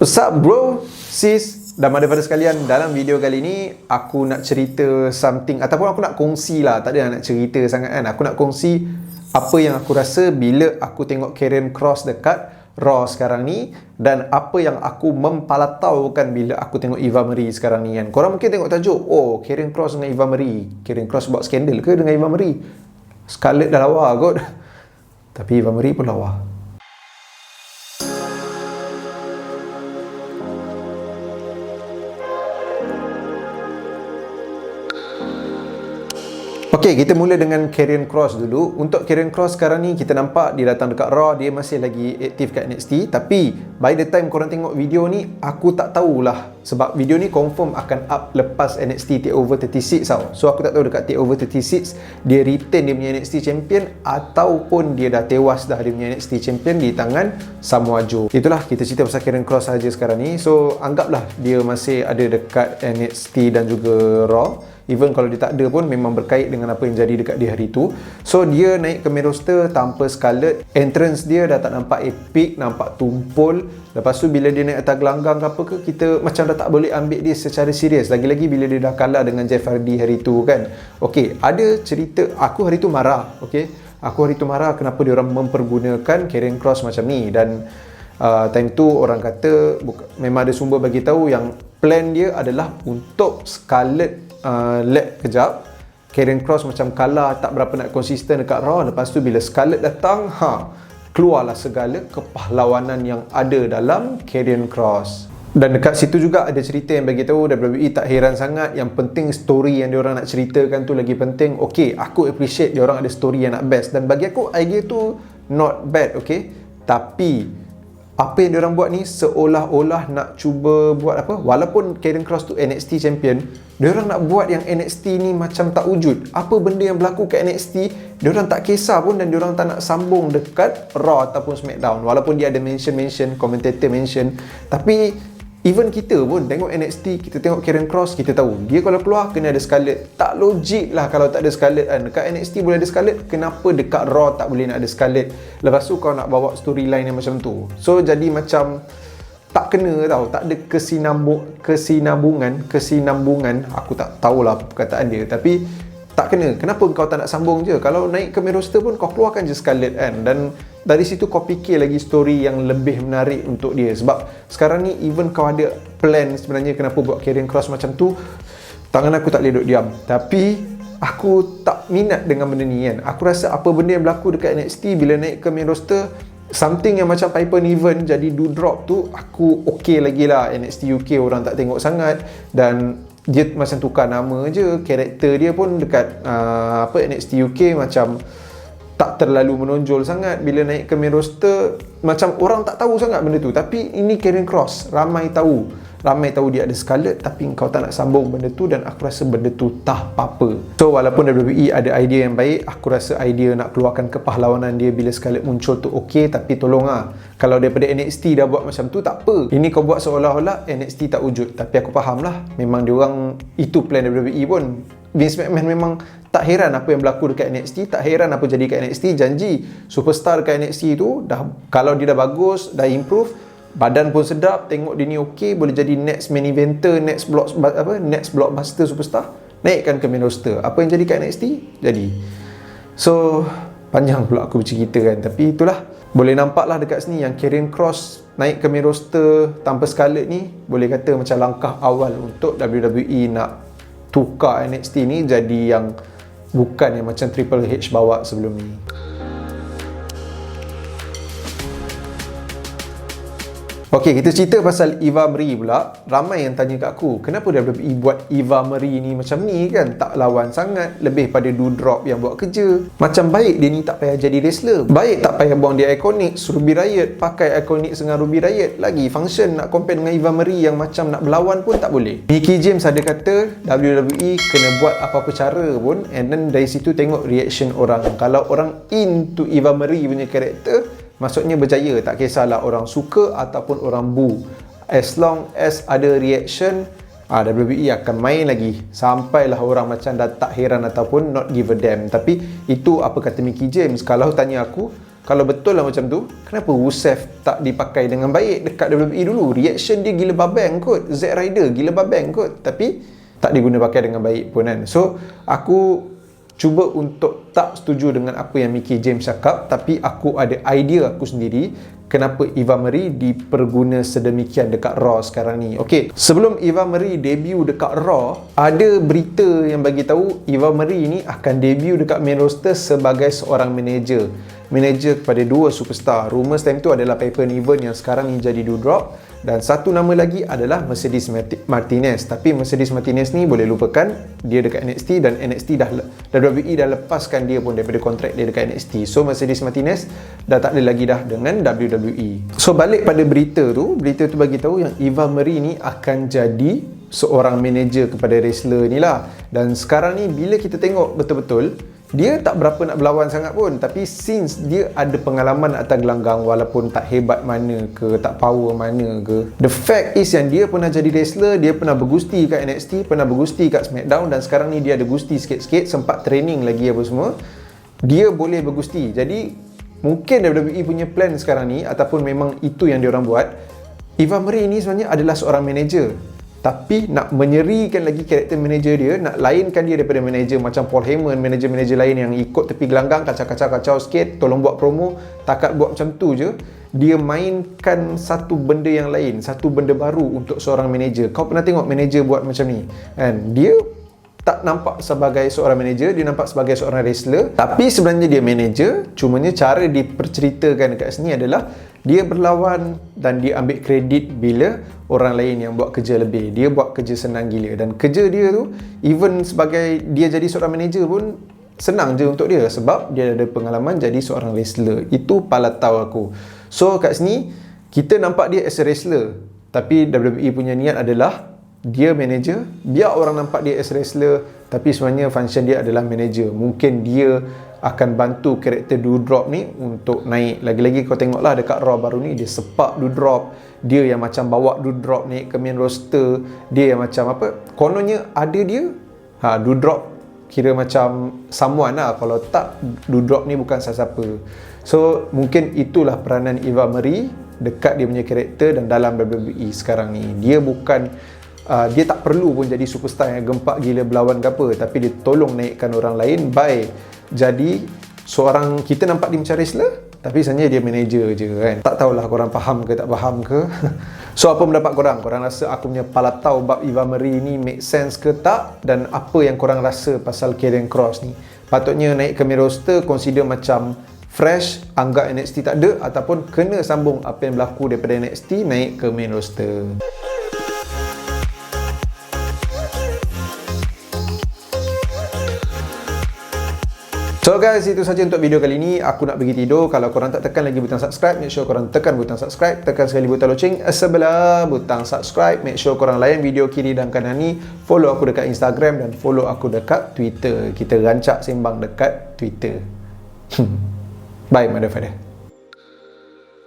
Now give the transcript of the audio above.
What's up bro, sis dan daripada sekalian, dalam video kali ni aku nak cerita something ataupun aku nak kongsi lah, tak ada nak cerita sangat kan. Aku nak kongsi apa yang aku rasa bila aku tengok Karrion Kross dekat Raw sekarang ni, dan apa yang aku mempalataukan bila aku tengok Eva Marie sekarang ni kan. Korang mungkin tengok tajuk, oh Karrion Kross dengan Eva Marie, Karrion Kross buat skandal ke dengan Eva Marie? Scarlett dah lawa kot tapi Eva Marie pun lawa. Okey, kita mula dengan Karrion Kross dulu. Untuk Karrion Kross sekarang ni kita nampak dia datang dekat Raw, dia masih lagi aktif kat NXT. Tapi by the time korang tengok video ni, aku tak tahulah, sebab video ni confirm akan up lepas NXT TakeOver 36 tau. So aku tak tahu dekat TakeOver 36 dia retain dia punya NXT Champion ataupun dia dah tewas dah dia punya NXT Champion di tangan Samoa Joe. Itulah, kita cerita pasal Karrion Kross saja sekarang ni. So anggaplah dia masih ada dekat NXT dan juga Raw. Even kalau dia tak ada pun memang berkait dengan apa yang jadi dekat dia hari tu. So dia naik ke main roster tanpa Scarlett. Entrance dia dah tak nampak epic, nampak tumpul. Lepas tu bila dia naik atas gelanggang ke apa ke, kita macam dah tak boleh ambil dia secara serius. Lagi-lagi bila dia dah kalah dengan Jeff Hardy hari tu kan. Okay, ada cerita, aku hari tu marah. Okay, aku hari tu marah kenapa dia orang mempergunakan Karrion Kross macam ni. Dan time tu orang kata memang ada sumber bagi tahu yang plan dia adalah untuk Scarlett lag kejap, Karrion Kross macam kalah, tak berapa nak konsisten dekat Raw. Lepas tu bila Scarlett datang, keluarlah segala kepahlawanan yang ada dalam Karrion Kross. Dan dekat situ juga ada cerita yang bagi tahu WWE tak heran sangat, yang penting story yang diorang nak ceritakan tu lagi penting. Okay, aku appreciate diorang ada story yang nak best, dan bagi aku idea tu not bad, okay. Tapi apa yang diorang buat ni seolah-olah nak cuba buat apa, walaupun Karrion Kross tu NXT Champion, diorang nak buat yang NXT ni macam tak wujud. Apa benda yang berlaku kat NXT, diorang tak kisah pun, dan diorang tak nak sambung dekat Raw ataupun SmackDown. Walaupun dia ada mention, commentator mention, tapi even kita pun tengok NXT, kita tengok Karrion Kross, kita tahu dia kalau keluar kena ada Scarlett. Tak logik lah kalau tak ada Scarlett kan. Dekat NXT boleh ada Scarlett, kenapa dekat Raw tak boleh nak ada Scarlett? Lepas tu kau nak bawa storyline yang macam tu. So jadi macam tak kena tau, tak ada kesinambungan. Aku tak tahulah perkataan dia, tapi tak kena. Kenapa kau tak nak sambung je? Kalau naik ke main roster pun kau keluarkan je Scarlett kan. Dan dari situ kau fikir lagi story yang lebih menarik untuk dia. Sebab sekarang ni even kau ada plan sebenarnya kenapa buat Karrion Kross macam tu, tangan aku tak boleh duduk diam. Tapi aku tak minat dengan benda ni kan. Aku rasa apa benda yang berlaku dekat NXT bila naik ke main roster, something yang macam Piper Niven jadi do drop tu, aku okay lagi lah. NXT UK orang tak tengok sangat, dan dia macam tukar nama je. Karakter dia pun dekat NXT UK macam tak terlalu menonjol sangat. Bila naik ke main roster macam orang tak tahu sangat benda tu. Tapi ini Karrion Kross, ramai tahu dia ada Scarlett, tapi kau tak nak sambung benda tu, dan aku rasa benda tu tak apa-apa. So walaupun WWE ada idea yang baik, aku rasa idea nak keluarkan kepahlawanan dia bila Scarlett muncul tu okey, tapi tolong kalau daripada NXT dah buat macam tu tak apa. Ini kau buat seolah-olah NXT tak wujud. Tapi aku faham lah, memang diorang itu plan WWE pun. Vince McMahon memang tak heran apa yang berlaku dekat NXT, tak heran apa jadi kat NXT. Janji superstar dekat NXT tu dah, kalau dia dah bagus, dah improve, badan pun sedap, tengok dia ni okey, boleh jadi next main eventer, next blockbuster superstar, naikkan ke main roster. Apa yang jadi kat NXT jadi. So panjang pula aku bercerita kan, tapi itulah, boleh nampak lah dekat sini yang Karrion Kross naik ke main roster tanpa Scarlett ni, boleh kata macam langkah awal untuk WWE nak tukar NXT ni jadi yang bukan yang macam Triple H bawa sebelum ni. Okey, kita cerita pasal Eva Marie pula. Ramai yang tanya kat aku, kenapa WWE buat Eva Marie ni macam ni kan? Tak lawan sangat, lebih pada do drop yang buat kerja. Macam baik dia ni tak payah jadi wrestler. Baik tak payah buang dia Iconics, Ruby Riott, pakai Iconics dengan Ruby Riott. Lagi function nak compare dengan Eva Marie yang macam nak berlawan pun tak boleh. Mickie James ada kata WWE kena buat apa-apa cara pun, and then dari situ tengok reaction orang. Kalau orang into Eva Marie punya karakter, maksudnya berjaya, tak kisahlah orang suka ataupun orang boo. As long as ada reaction, WWE akan main lagi sampailah orang macam dah tak heran ataupun not give a damn. Tapi itu apa kata Mickie James. Kalau tanya aku, Kalau betul lah macam tu, kenapa Rusev tak dipakai dengan baik dekat WWE dulu? Reaction dia gila babang kot, Zack Ryder gila babang kot, tapi tak diguna pakai dengan baik pun kan. So aku cuba untuk tak setuju dengan apa yang Mickie James cakap, tapi aku ada idea aku sendiri kenapa Eva Marie diperguna sedemikian dekat Raw sekarang ni. Okey, sebelum Eva Marie debut dekat Raw, ada berita yang bagi tahu Eva Marie ni akan debut dekat main roster sebagai seorang manager kepada dua superstar. Rumours time tu adalah Piper Niven yang sekarang ni jadi Doudrop, dan satu nama lagi adalah Mercedes Martinez. Tapi Mercedes Martinez ni boleh lupakan, dia dekat NXT, dan NXT WWE dah lepaskan dia pun daripada kontrak dia dekat NXT. So Mercedes Martinez dah tak ada lagi dah dengan WWE. So balik pada berita tu bagi tahu yang Eva Marie ni akan jadi seorang manager kepada wrestler ni lah. Dan sekarang ni bila kita tengok betul-betul, dia tak berapa nak berlawan sangat pun, tapi since dia ada pengalaman atas gelanggang, walaupun tak hebat mana ke, tak power mana ke, the fact is yang dia pernah jadi wrestler, dia pernah bergusti kat NXT, pernah bergusti kat SmackDown, dan sekarang ni dia ada gusti sikit-sikit, sempat training lagi apa semua, dia boleh bergusti. Jadi mungkin WWE punya plan sekarang ni, ataupun memang itu yang diorang buat, Eva Marie ni sebenarnya adalah seorang manager, tapi nak menyerikan lagi karakter manager dia, nak lainkan dia daripada manager macam Paul Heyman, manager-manager lain yang ikut tepi gelanggang, kacau-kacau sikit, tolong buat promo, takat buat macam tu je. Dia mainkan satu benda yang lain, satu benda baru untuk seorang manager. Kau pernah tengok manager buat macam ni kan? Dia tak nampak sebagai seorang manager, dia nampak sebagai seorang wrestler, tapi sebenarnya dia manager. Cumanya cara diperceritakan dekat sini adalah dia berlawan dan dia ambil kredit bila orang lain yang buat kerja lebih. Dia buat kerja senang gila, dan kerja dia tu, even sebagai dia jadi seorang manager pun senang je untuk dia, sebab dia ada pengalaman jadi seorang wrestler. Itu pala tahu aku. So kat sini kita nampak dia as a wrestler, tapi WWE punya niat adalah dia manager. Biar orang nampak dia as wrestler, tapi sebenarnya function dia adalah manager. Mungkin dia akan bantu karakter Doudrop ni untuk naik. Lagi-lagi kau tengoklah dekat Raw baru ni, dia sepak Doudrop, dia yang macam bawa Doudrop naik ke main roster, dia yang macam apa, kononnya ada dia, Doudrop kira macam someone lah, kalau tak Doudrop ni bukan siapa-siapa. So mungkin itulah peranan Eva Marie dekat dia punya karakter dan dalam WWE sekarang ni. Dia bukan dia tak perlu pun jadi superstar yang gempak gila berlawan ke apa, tapi dia tolong naikkan orang lain by jadi seorang, kita nampak dia macam wrestler, tapi sebenarnya dia manager je kan. Tak tahulah korang faham ke tak faham ke. So apa pendapat korang? Korang rasa aku punya palatau bab Eva Marie ni make sense ke tak? Dan apa yang korang rasa pasal Karrion Kross ni? Patutnya naik ke main roster, consider macam fresh, anggap NXT tak ada, ataupun kena sambung apa yang berlaku daripada NXT naik ke main roster. So guys, itu saja untuk video kali ni. Aku nak pergi tidur. Kalau korang tak tekan lagi butang subscribe, make sure korang tekan butang subscribe. Tekan sekali butang loceng sebelah butang subscribe. Make sure korang layan video kiri dan kanan ni. Follow aku dekat Instagram dan follow aku dekat Twitter. Kita rancak sembang dekat Twitter. Bye motherfucker.